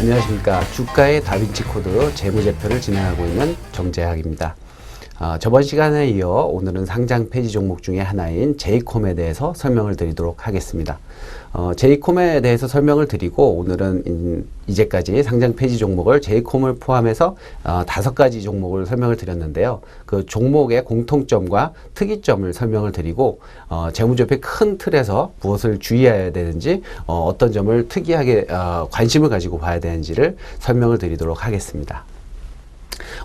안녕하십니까. 주가의 다빈치 코드 재무제표를 진행하고 있는 정재학입니다. 저번 시간에 이어 오늘은 상장 폐지 종목 중에 하나인 제이콤에 대해서 설명을 드리도록 하겠습니다. 제이콤에 대해서 설명을 드리고 오늘은 이제까지 상장 폐지 종목을 제이콤을 포함해서 5가지 종목을 설명을 드렸는데요. 그 종목의 공통점과 특이점을 설명을 드리고 재무제표의 큰 틀에서 무엇을 주의해야 되는지 어떤 점을 특이하게 관심을 가지고 봐야 되는지를 설명을 드리도록 하겠습니다.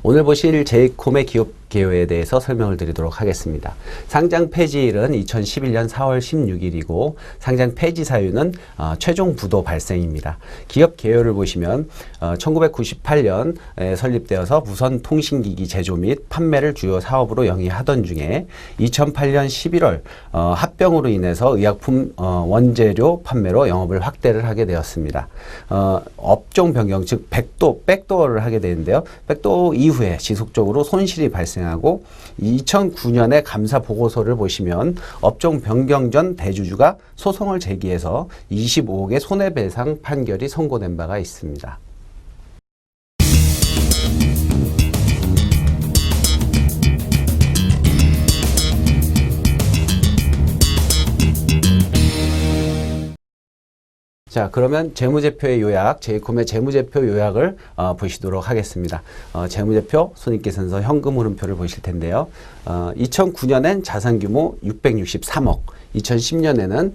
오늘 보실 제이콤의 기업 개요에 대해서 설명을 드리도록 하겠습니다. 상장 폐지일은 2011년 4월 16일이고 상장 폐지 사유는 최종 부도 발생입니다. 기업 개요를 보시면 1998년에 설립되어서 무선 통신기기 제조 및 판매를 주요 사업으로 영위하던 중에 2008년 11월 합병으로 인해서 의약품 원재료 판매로 영업을 확대를 하게 되었습니다. 업종 변경 즉 백도어를 하게 되는데요. 백도어 이후에 지속적으로 손실이 발생하고 2009년의 감사 보고서를 보시면 업종 변경 전 대주주가 소송을 제기해서 25억의 손해배상 판결이 선고된 바가 있습니다. 자, 그러면 재무제표의 요약, 제이콤의 재무제표 요약을 보시도록 하겠습니다. 재무제표, 손익계산서, 현금 흐름표를 보실 텐데요. 2009년엔 자산 규모 663억, 2010년에는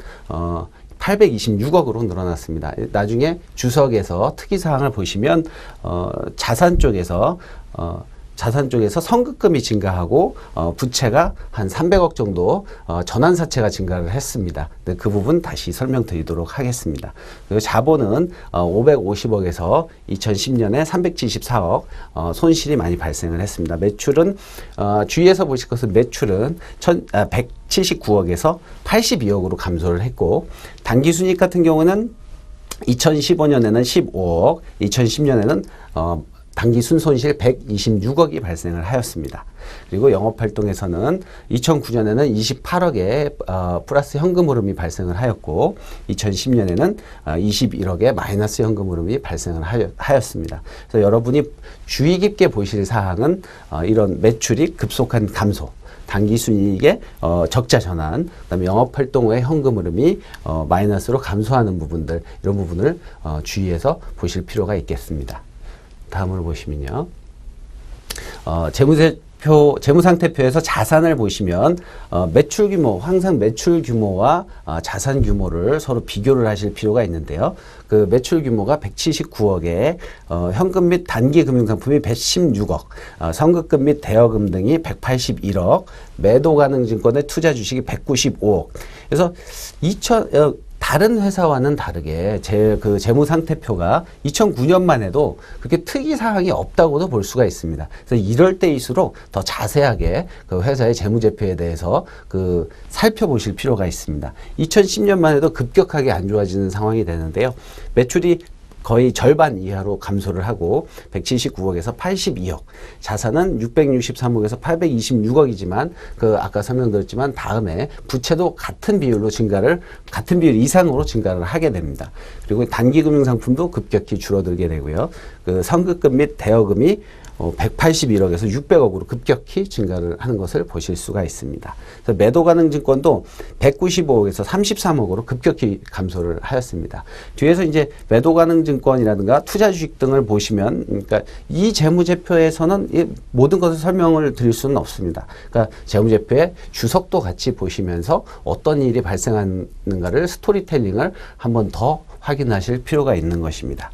826억으로 늘어났습니다. 나중에 주석에서 특이사항을 보시면 자산 쪽에서 선급금이 증가하고 부채가 한 300억 정도 전환사채가 증가를 했습니다. 그 부분 다시 설명드리도록 하겠습니다. 그리고 자본은 550억에서 2010년에 374억 손실이 많이 발생을 했습니다. 매출은 주위에서 보실 것은 매출은 179억에서 82억으로 감소를 했고 단기순이익 같은 경우는 2015년에는 15억, 2010년에는 단기 순손실 126억이 발생을 하였습니다. 그리고 영업활동에서는 2009년에는 28억의 플러스 현금 흐름이 발생을 하였고 2010년에는 21억의 마이너스 현금 흐름이 발생을 하였습니다. 그래서 여러분이 주의 깊게 보실 사항은 이런 매출이 급속한 감소, 단기순이익의 적자 전환, 그다음에 영업활동 후의 현금 흐름이 마이너스로 감소하는 부분들, 이런 부분을 주의해서 보실 필요가 있겠습니다. 다음으로 보시면요. 재무상태표에서 자산을 보시면 매출 규모, 항상 매출 규모와 자산 규모를 서로 비교를 하실 필요가 있는데요. 그 매출 규모가 179억에 현금 및 단기 금융상품이 116억, 선급금 및 대여금 등이 181억, 매도 가능 증권의 투자 주식이 195억. 그래서 다른 회사와는 다르게 그 재무상태표가 2009년만 해도 그렇게 특이사항이 없다고도 볼 수가 있습니다. 그래서 이럴 때일수록 더 자세하게 그 회사의 재무제표에 대해서 살펴보실 필요가 있습니다. 2010년만 해도 급격하게 안 좋아지는 상황이 되는데요. 매출이 거의 절반 이하로 감소를 하고 179억에서 82억, 자산은 663억에서 826억이지만 아까 설명드렸지만 다음에 부채도 같은 비율 이상으로 증가를 하게 됩니다. 그리고 단기 금융상품도 급격히 줄어들게 되고요. 선급금 및 대여금이 181억에서 600억으로 급격히 증가를 하는 것을 보실 수가 있습니다. 그래서 매도 가능 증권도 195억에서 33억으로 급격히 감소를 하였습니다. 뒤에서 이제 매도 가능 증권이라든가 투자 주식 등을 보시면, 그러니까 이 재무제표에서는 이 모든 것을 설명을 드릴 수는 없습니다. 그러니까 재무제표의 주석도 같이 보시면서 어떤 일이 발생하는가를 스토리텔링을 한번 더 확인하실 필요가 있는 것입니다.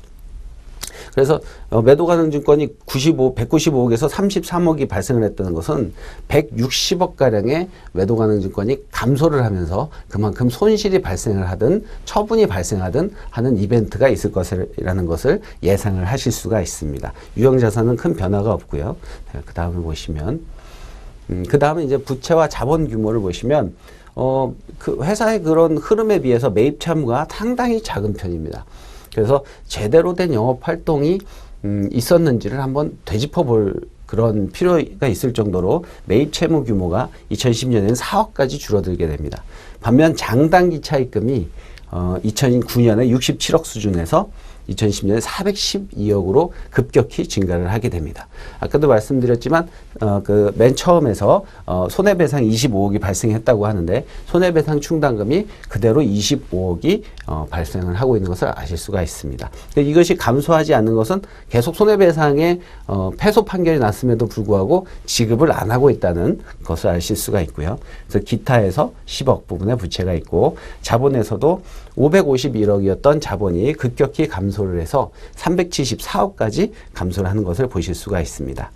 그래서 매도 가능 증권이 195억에서 33억이 발생을 했다는 것은 160억가량의 매도 가능 증권이 감소를 하면서 그만큼 손실이 발생을 하든 처분이 발생하든 하는 이벤트가 있을 것이라는 것을 예상을 하실 수가 있습니다. 유형자산은 큰 변화가 없고요. 그 다음을 보시면 그 다음에 이제 부채와 자본 규모를 보시면 그 회사의 그런 흐름에 비해서 매입 채무가 상당히 작은 편입니다. 그래서 제대로 된 영업 활동이 있었는지를 한번 되짚어 볼 그런 필요가 있을 정도로 매입 채무 규모가 2010년에는 4억까지 줄어들게 됩니다. 반면 장단기 차입금이 2009년에 67억 수준에서 2010년에 412억으로 급격히 증가를 하게 됩니다. 아까도 말씀드렸지만 그 맨 처음에서 손해배상 25억이 발생했다고 하는데 손해배상 충당금이 그대로 25억이 발생을 하고 있는 것을 아실 수가 있습니다. 이것이 감소하지 않는 것은 계속 손해배상에 패소 판결이 났음에도 불구하고 지급을 안 하고 있다는 것을 아실 수가 있고요. 그래서 기타에서 10억 부분의 부채가 있고 자본에서도 551억이었던 자본이 급격히 감소를 해서 374억까지 감소를 하는 것을 보실 수가 있습니다.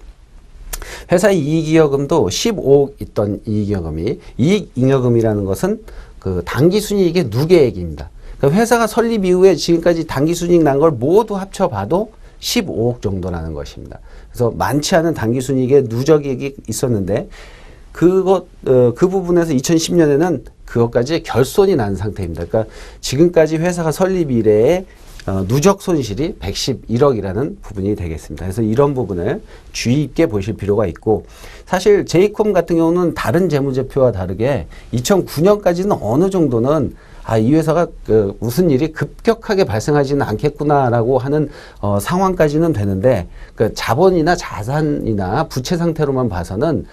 회사 이익잉여금도 15억 있던 이익잉여금이 이익잉여금이라는 것은 그 당기순이익의 누계액입니다. 그러니까 회사가 설립 이후에 지금까지 당기순이익 난 걸 모두 합쳐봐도 15억 정도라는 것입니다. 그래서 많지 않은 당기순이익의 누적액이 있었는데 그 부분에서 2010년에는 그것까지 결손이 난 상태입니다. 그러니까 지금까지 회사가 설립 이래에 누적 손실이 111억이라는 부분이 되겠습니다. 그래서 이런 부분을 주의 있게 보실 필요가 있고 사실 제이콤 같은 경우는 다른 재무제표와 다르게 2009년까지는 어느 정도는 이 회사가 무슨 일이 급격하게 발생하지는 않겠구나라고 하는 상황까지는 되는데 그 자본이나 자산이나 부채 상태로만 봐서는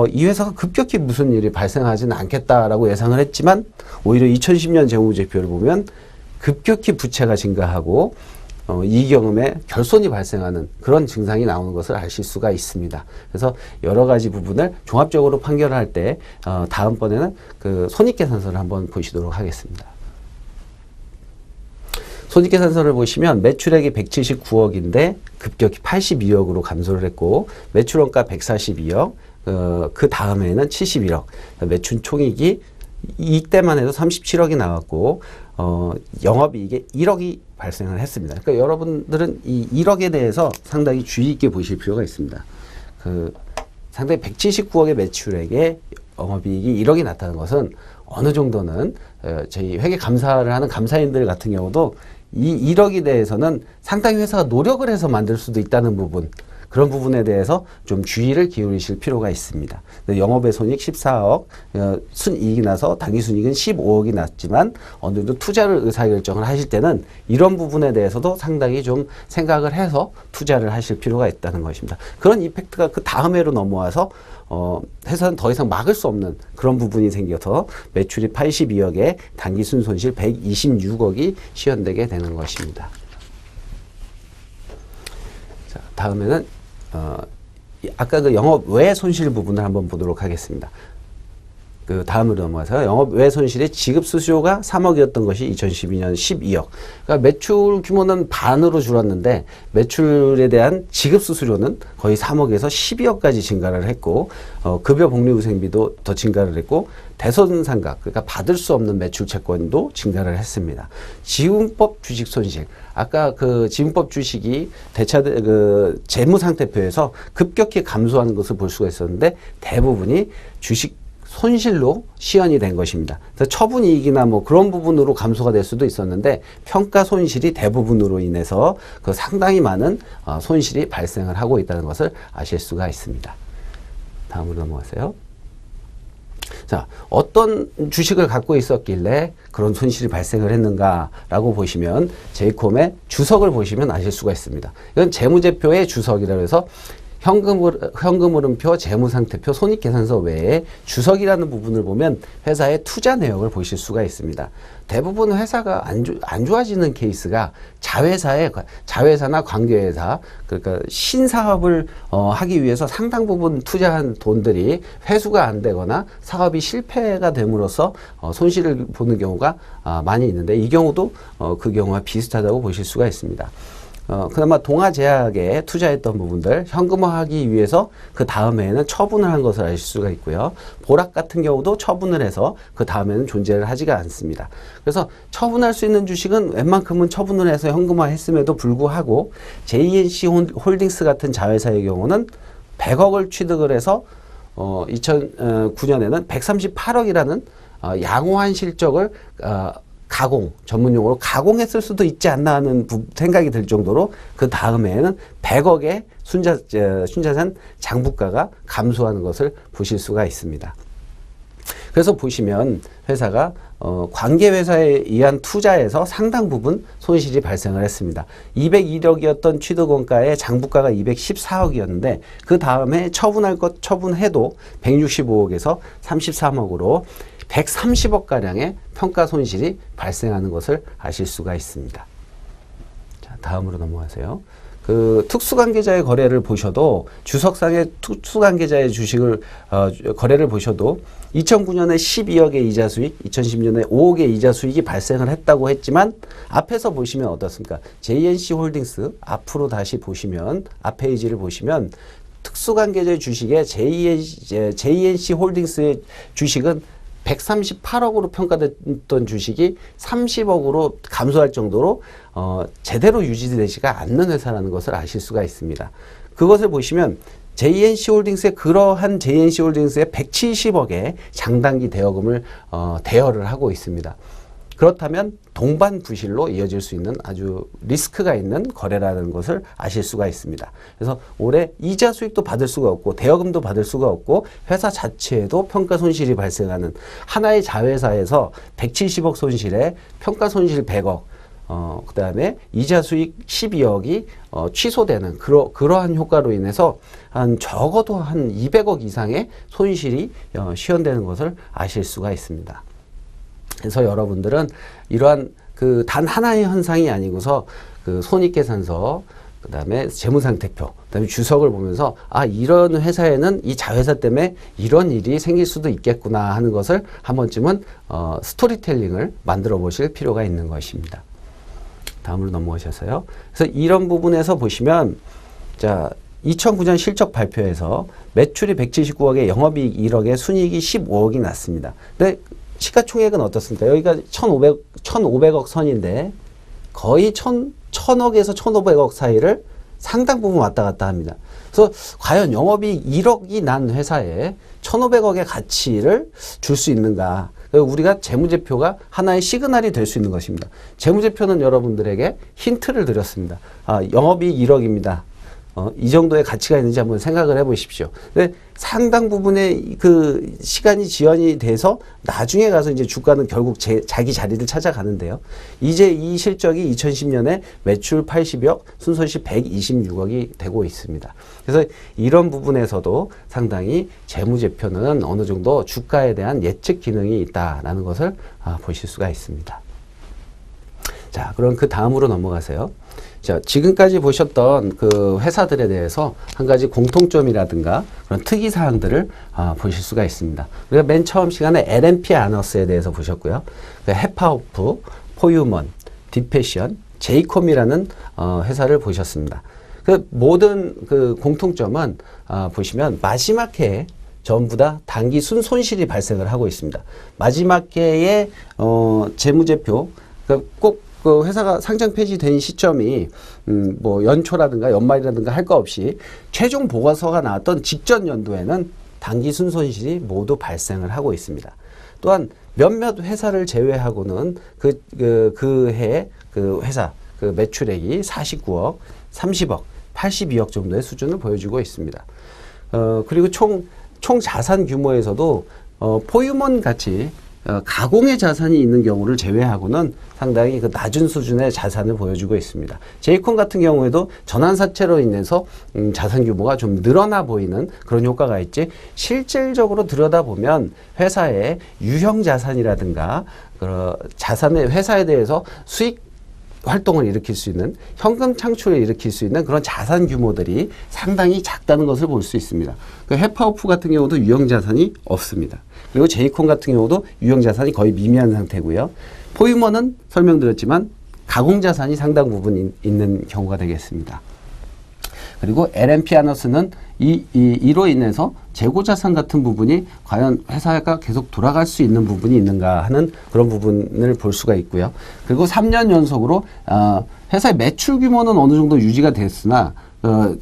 이 회사가 급격히 무슨 일이 발생하지는 않겠다라고 예상을 했지만 오히려 2010년 재무제표를 보면 급격히 부채가 증가하고 이익잉여금에 결손이 발생하는 그런 증상이 나오는 것을 아실 수가 있습니다. 그래서 여러 가지 부분을 종합적으로 판결할 때 다음번에는 그 손익계산서를 한번 보시도록 하겠습니다. 손익계산서를 보시면 매출액이 179억인데 급격히 82억으로 감소를 했고 매출원가 142억 그 다음에는 71억 매출 총익이 이때만 해도 37억이 나왔고 영업이익에 1억이 발생을 했습니다. 그러니까 여러분들은 이 1억에 대해서 상당히 주의 있게 보실 필요가 있습니다. 상당히 179억의 매출액에 영업이익이 1억이 났다는 것은 어느 정도는 저희 회계 감사를 하는 감사인들 같은 경우도 이 1억에 대해서는 상당히 회사가 노력을 해서 만들 수도 있다는 부분 그런 부분에 대해서 좀 주의를 기울이실 필요가 있습니다. 영업의 손익 14억, 순이익이 나서 당기순이익은 15억이 났지만 어느 정도 투자를 의사결정을 하실 때는 이런 부분에 대해서도 상당히 좀 생각을 해서 투자를 하실 필요가 있다는 것입니다. 그런 이펙트가 그 다음 해로 넘어와서 회사는 더 이상 막을 수 없는 그런 부분이 생겨서 매출이 82억에 당기순 손실 126억이 시현되게 되는 것입니다. 자, 다음에는 아까 그 영업 외 손실 부분을 한번 보도록 하겠습니다. 그 다음으로 넘어가서 영업 외 손실의 지급 수수료가 3억이었던 것이 2012년 12억. 그러니까 매출 규모는 반으로 줄었는데 매출에 대한 지급 수수료는 거의 3억에서 12억까지 증가를 했고 급여 복리후생비도 더 증가를 했고 대손상각 그러니까 받을 수 없는 매출 채권도 증가를 했습니다. 지분법 주식 손실 아까 그 지분법 주식이 재무상태표에서 급격히 감소하는 것을 볼 수가 있었는데 대부분이 주식 손실로 시현이 된 것입니다. 그래서 처분이익이나 뭐 그런 부분으로 감소가 될 수도 있었는데 평가 손실이 대부분으로 인해서 그 상당히 많은 손실이 발생을 하고 있다는 것을 아실 수가 있습니다. 다음으로 넘어가세요. 자, 어떤 주식을 갖고 있었길래 그런 손실이 발생을 했는가라고 보시면 제이콤의 주석을 보시면 아실 수가 있습니다. 이건 재무제표의 주석이라고 해서 현금흐름표, 재무상태표, 손익계산서 외에 주석이라는 부분을 보면 회사의 투자 내역을 보실 수가 있습니다. 대부분 회사가 안 좋아지는 케이스가 자회사나 관계회사, 그러니까 신사업을 하기 위해서 상당 부분 투자한 돈들이 회수가 안 되거나 사업이 실패가 됨으로써 손실을 보는 경우가 많이 있는데 이 경우도 그 경우와 비슷하다고 보실 수가 있습니다. 그나마 동아제약에 투자했던 부분들 현금화하기 위해서 그 다음에는 처분을 한 것을 아실 수가 있고요. 보락 같은 경우도 처분을 해서 그 다음에는 존재를 하지가 않습니다. 그래서 처분할 수 있는 주식은 웬만큼은 처분을 해서 현금화했음에도 불구하고 JNC 홀딩스 같은 자회사의 경우는 100억을 취득을 해서 2009년에는 138억이라는 양호한 실적을 전문용어로 가공했을 수도 있지 않나 하는 생각이 들 정도로 그 다음에는 100억의 순자산 장부가가 감소하는 것을 보실 수가 있습니다. 그래서 보시면 회사가 관계회사에 의한 투자에서 상당 부분 손실이 발생을 했습니다. 201억이었던 취득원가에 장부가가 214억이었는데 그 다음에 처분할 것 처분해도 165억에서 33억으로 130억가량의 평가 손실이 발생하는 것을 아실 수가 있습니다. 자, 다음으로 넘어가세요. 그 특수관계자의 거래를 보셔도 주석상의 특수관계자의 주식을 거래를 보셔도 2009년에 12억의 이자 수익, 2010년에 5억의 이자 수익이 발생을 했다고 했지만 앞에서 보시면 어떻습니까? JNC 홀딩스 앞으로 다시 보시면 앞 페이지를 보시면 특수관계자의 주식에 JNC 홀딩스의 주식은 138억으로 평가됐던 주식이 30억으로 감소할 정도로 제대로 유지되지가 않는 회사라는 것을 아실 수가 있습니다. 그것을 보시면 JNC 홀딩스의 그러한 JNC 홀딩스의 170억의 장단기 대여금을 대여를 하고 있습니다. 그렇다면 동반 부실로 이어질 수 있는 아주 리스크가 있는 거래라는 것을 아실 수가 있습니다. 그래서 올해 이자 수익도 받을 수가 없고 대여금도 받을 수가 없고 회사 자체에도 평가 손실이 발생하는 하나의 자회사에서 170억 손실에 평가 손실 100억 그 다음에 이자 수익 12억이 취소되는 그러한 효과로 인해서 적어도 한 200억 이상의 손실이 시현되는 것을 아실 수가 있습니다. 그래서 여러분들은 이러한 그 단 하나의 현상이 아니고서 그 손익계산서, 그 다음에 재무상태표, 그 다음에 주석을 보면서 아, 이런 회사에는 이 자회사 때문에 이런 일이 생길 수도 있겠구나 하는 것을 한 번쯤은 스토리텔링을 만들어 보실 필요가 있는 것입니다. 다음으로 넘어가셔서요. 그래서 이런 부분에서 보시면 자, 2009년 실적 발표에서 매출이 179억에 영업이익 1억에 순이익이 15억이 났습니다. 근데 시가총액은 어떻습니까? 여기가 1,500억 선인데 거의 1,000억에서 1,500억 사이를 상당 부분 왔다 갔다 합니다. 그래서 과연 영업이익 1억이 난 회사에 1,500억의 가치를 줄 수 있는가? 우리가 재무제표가 하나의 시그널이 될 수 있는 것입니다. 재무제표는 여러분들에게 힌트를 드렸습니다. 아, 영업이익 1억입니다. 이 정도의 가치가 있는지 한번 생각을 해보십시오. 근데 상당 부분의 그 시간이 지연이 돼서 나중에 가서 이제 주가는 결국 자기 자리를 찾아가는데요. 이제 이 실적이 2010년에 매출 80억, 순손실 126억이 되고 있습니다. 그래서 이런 부분에서도 상당히 재무제표는 어느 정도 주가에 대한 예측 기능이 있다라는 것을 보실 수가 있습니다. 자, 그럼 그 다음으로 넘어가세요. 자, 지금까지 보셨던 그 회사들에 대해서 한 가지 공통점이라든가 그런 특이 사항들을 보실 수가 있습니다. 우리가 맨 처음 시간에 LNP 아너스에 대해서 보셨고요. 그 헤파호프, 포유먼, 디패션, 제이콤이라는 회사를 보셨습니다. 그 모든 그 공통점은 보시면 마지막 해에 전부 다 단기 순손실이 발생을 하고 있습니다. 마지막 해에 재무제표 꼭 그 회사가 상장 폐지된 시점이 뭐 연초라든가 연말이라든가 할 거 없이 최종 보고서가 나왔던 직전 연도에는 단기 순손실이 모두 발생을 하고 있습니다. 또한 몇몇 회사를 제외하고는 그 해에 그 회사 그 매출액이 49억, 30억, 82억 정도의 수준을 보여주고 있습니다. 그리고 총 자산 규모에서도 포유먼 같이 가공의 자산이 있는 경우를 제외하고는 상당히 그 낮은 수준의 자산을 보여주고 있습니다. 제이콤 같은 경우에도 전환사채로 인해서 자산 규모가 좀 늘어나 보이는 그런 효과가 있지, 실질적으로 들여다보면 회사의 유형 자산이라든가 자산의 회사에 대해서 수익 활동을 일으킬 수 있는, 현금 창출을 일으킬 수 있는 그런 자산 규모들이 상당히 작다는 것을 볼 수 있습니다. 그 헤파오프 같은 경우도 유형 자산이 없습니다. 그리고 제이콤 같은 경우도 유형 자산이 거의 미미한 상태고요. 포유먼은 설명드렸지만 가공 자산이 상당 부분 있는 경우가 되겠습니다. 그리고 LNP 아너스는 이로 인해서 재고 자산 같은 부분이 과연 회사가 계속 돌아갈 수 있는 부분이 있는가 하는 그런 부분을 볼 수가 있고요. 그리고 3년 연속으로 회사의 매출 규모는 어느 정도 유지가 됐으나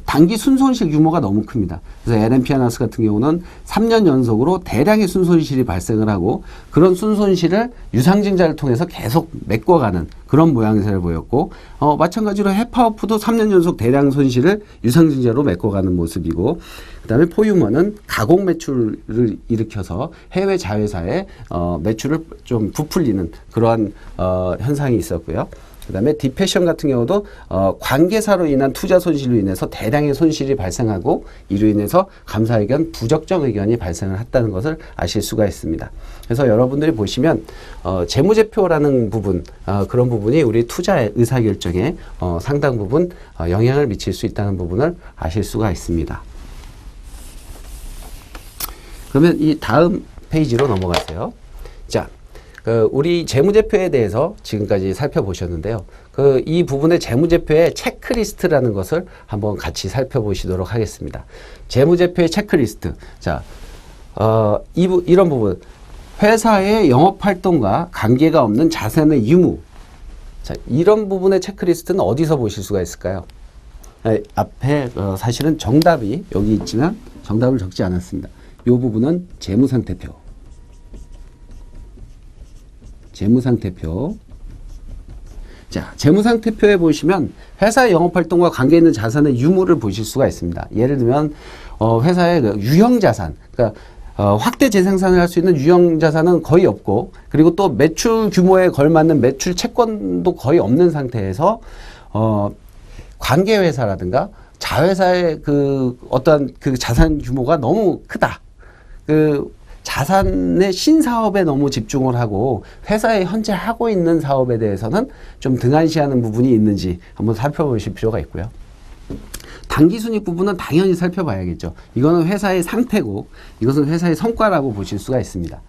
단기 순손실 규모가 너무 큽니다. 그래서 LMP 하나스 같은 경우는 3년 연속으로 대량의 순손실이 발생을 하고 그런 순손실을 유상증자를 통해서 계속 메꿔가는 그런 모양새를 보였고 마찬가지로 해파워프도 3년 연속 대량 손실을 유상증자로 메꿔가는 모습이고 그다음에 포유머는 가공 매출을 일으켜서 해외 자회사의 매출을 좀 부풀리는 그러한 현상이 있었고요. 그다음에 디패션 같은 경우도 관계사로 인한 투자 손실로 인해서 대량의 손실이 발생하고 이로 인해서 감사 의견 부적정 의견이 발생을 했다는 것을 아실 수가 있습니다. 그래서 여러분들이 보시면 재무제표라는 부분 그런 부분이 우리 투자 의사결정에 상당 부분 영향을 미칠 수 있다는 부분을 아실 수가 있습니다. 그러면 이 다음 페이지로 넘어가세요. 자. 우리 재무제표에 대해서 지금까지 살펴보셨는데요. 이 부분의 재무제표의 체크리스트라는 것을 한번 같이 살펴보시도록 하겠습니다. 재무제표의 체크리스트. 자, 이런 부분. 회사의 영업활동과 관계가 없는 자산의 유무. 자, 이런 부분의 체크리스트는 어디서 보실 수가 있을까요? 앞에 사실은 정답이 여기 있지만 정답을 적지 않았습니다. 이 부분은 재무상태표. 재무상태표. 자, 재무상태표에 보시면 회사의 영업활동과 관계 있는 자산의 유무를 보실 수가 있습니다. 예를 들면 회사의 유형자산, 그러니까 확대 재생산을 할 수 있는 유형자산은 거의 없고 그리고 또 매출 규모에 걸맞는 매출 채권도 거의 없는 상태에서 관계회사라든가 자회사의 어떠한 자산 규모가 너무 크다. 자산의 신사업에 너무 집중을 하고 회사에 현재 하고 있는 사업에 대해서는 좀 등한시하는 부분이 있는지 한번 살펴보실 필요가 있고요. 당기순이익 부분은 당연히 살펴봐야겠죠. 이거는 회사의 상태고 이것은 회사의 성과라고 보실 수가 있습니다.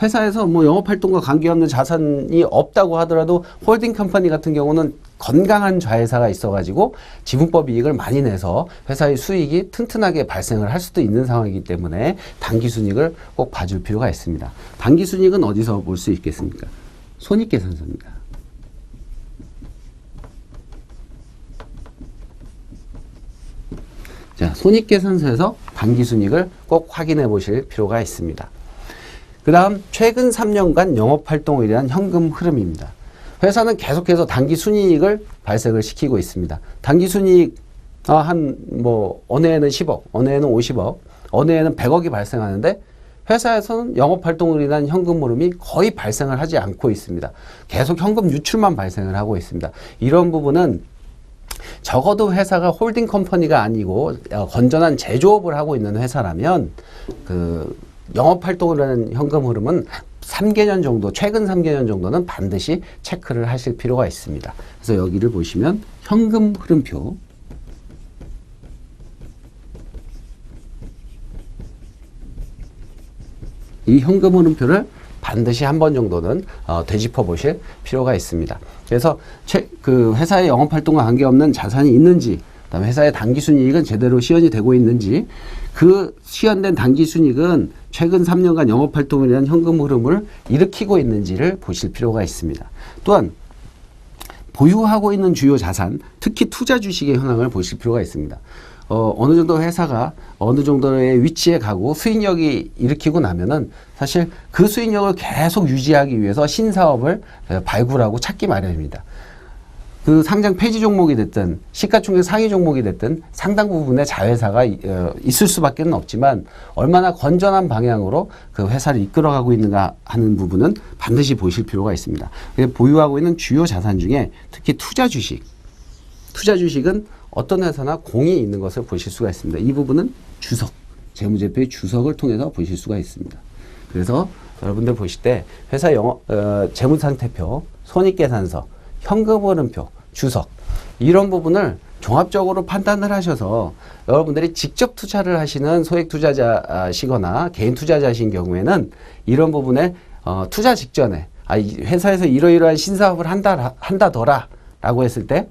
회사에서 뭐 영업활동과 관계없는 자산이 없다고 하더라도 홀딩 컴퍼니 같은 경우는 건강한 자회사가 있어가지고 지분법 이익을 많이 내서 회사의 수익이 튼튼하게 발생을 할 수도 있는 상황이기 때문에 당기순이익을 꼭 봐줄 필요가 있습니다. 당기순이익은 어디서 볼 수 있겠습니까? 손익계산서입니다. 자, 손익계산서에서 당기순이익을 꼭 확인해 보실 필요가 있습니다. 그 다음 최근 3년간 영업활동에 대한 현금 흐름입니다. 회사는 계속해서 당기순이익을 발생을 시키고 있습니다. 당기순이익 어느 해는 10억, 어느 해는 50억, 어느 해는 100억이 발생하는데 회사에서는 영업활동으로 인한 현금 흐름이 거의 발생을 하지 않고 있습니다. 계속 현금 유출만 발생을 하고 있습니다. 이런 부분은 적어도 회사가 홀딩 컴퍼니가 아니고 건전한 제조업을 하고 있는 회사라면 영업활동을 하는 현금 흐름은 3개년 정도, 최근 3개년 정도는 반드시 체크를 하실 필요가 있습니다. 그래서 여기를 보시면 현금 흐름표. 이 현금 흐름표를 반드시 한 번 정도는 되짚어 보실 필요가 있습니다. 그래서 회사의 영업활동과 관계없는 자산이 있는지, 그다음에 회사의 당기순이익은 제대로 시현이 되고 있는지, 그 시현된 당기순이익은 최근 3년간 영업활동에 대한 현금 흐름을 일으키고 있는지를 보실 필요가 있습니다. 또한 보유하고 있는 주요 자산, 특히 투자 주식의 현황을 보실 필요가 있습니다. 어느 정도 회사가 어느 정도의 위치에 가고 수익력이 일으키고 나면은 사실 그 수익력을 계속 유지하기 위해서 신사업을 발굴하고 찾기 마련입니다. 그 상장 폐지 종목이 됐든 시가총액 상위 종목이 됐든 상당 부분의 자회사가 있을 수밖에 없지만 얼마나 건전한 방향으로 그 회사를 이끌어가고 있는가 하는 부분은 반드시 보실 필요가 있습니다. 보유하고 있는 주요 자산 중에 특히 투자 주식은 어떤 회사나 공이 있는 것을 보실 수가 있습니다. 이 부분은 주석, 재무제표의 주석을 통해서 보실 수가 있습니다. 그래서 여러분들 보실 때 회사 재무상태표, 손익계산서, 현금흐름표, 주석 이런 부분을 종합적으로 판단을 하셔서 여러분들이 직접 투자를 하시는 소액 투자자시거나 개인 투자자신 경우에는 이런 부분에 투자 직전에 회사에서 이러이러한 신사업을 한다더라 라고 했을 때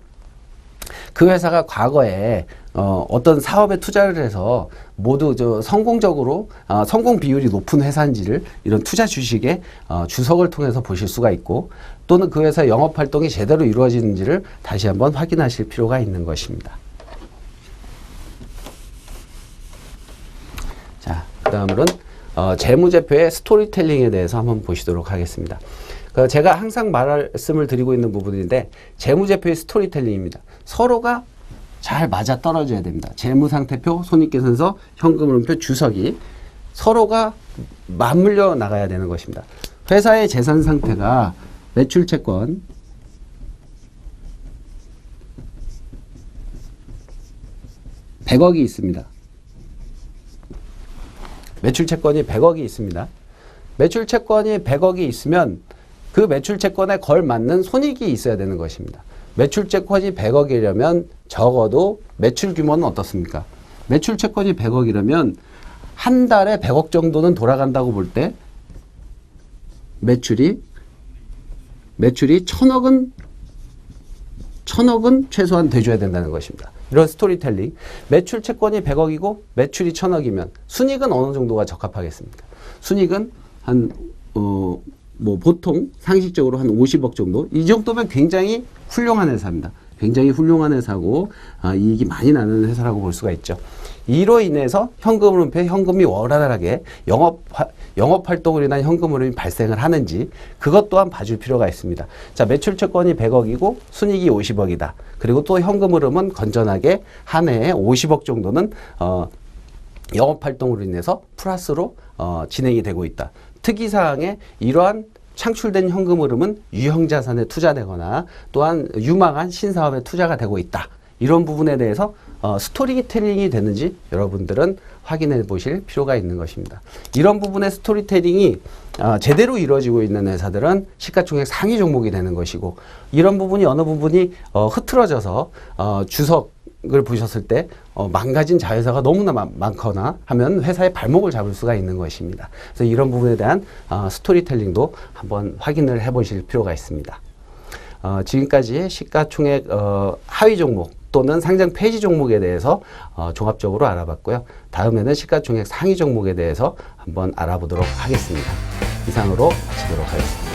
그 회사가 과거에 어떤 사업에 투자를 해서 모두 성공적으로 성공 비율이 높은 회사인지를 이런 투자 주식의 주석을 통해서 보실 수가 있고 또는 그 회사 영업 활동이 제대로 이루어지는지를 다시 한번 확인하실 필요가 있는 것입니다. 그다음으로는 재무제표의 스토리텔링에 대해서 한번 보시도록 하겠습니다. 제가 항상 말씀을 드리고 있는 부분인데 재무제표의 스토리텔링입니다. 서로가 잘 맞아 떨어져야 됩니다. 재무상태표, 손익계산서, 현금흐름표, 주석이 서로가 맞물려 나가야 되는 것입니다. 회사의 재산 상태가 매출채권, (100억이) 있습니다. 매출채권이 100억이 있습니다. 매출채권이 100억이 있으면 그 매출채권에 걸맞는 손익이 있어야 되는 것입니다. 매출채권이 100억이려면 적어도 매출 규모는 어떻습니까? 매출채권이 100억이라면 한 달에 100억 정도는 돌아간다고 볼 때 매출이 1000억은 최소한 돼줘야 된다는 것입니다. 이런 스토리텔링. 매출채권이 100억이고 매출이 1000억이면 순익은 어느 정도가 적합하겠습니까? 순익은 보통 상식적으로 한 50억 정도? 이 정도면 굉장히 훌륭한 회사입니다. 굉장히 훌륭한 회사고 이익이 많이 나는 회사라고 볼 수가 있죠. 이로 인해서 현금흐름표에 현금이 원활하게 영업활동으로 인한 현금흐름이 발생을 하는지 그것 또한 봐줄 필요가 있습니다. 자, 매출채권이 100억이고 순익이 50억이다. 그리고 또 현금흐름은 건전하게 한 해에 50억 정도는 영업활동으로 인해서 플러스로 진행이 되고 있다. 특이사항에 이러한 창출된 현금 흐름은 유형자산에 투자되거나 또한 유망한 신사업에 투자가 되고 있다. 이런 부분에 대해서 스토리텔링이 되는지 여러분들은 확인해 보실 필요가 있는 것입니다. 이런 부분의 스토리텔링이 제대로 이루어지고 있는 회사들은 시가총액 상위 종목이 되는 것이고 이런 부분이 어느 부분이 흐트러져서 주석을 보셨을 때 망가진 자회사가 너무나 많거나 하면 회사의 발목을 잡을 수가 있는 것입니다. 그래서 이런 부분에 대한 스토리텔링도 한번 확인을 해보실 필요가 있습니다. 지금까지 시가총액 하위 종목 또는 상장 폐지 종목에 대해서 종합적으로 알아봤고요. 다음에는 시가총액 상위 종목에 대해서 한번 알아보도록 하겠습니다. 이상으로 마치도록 하겠습니다.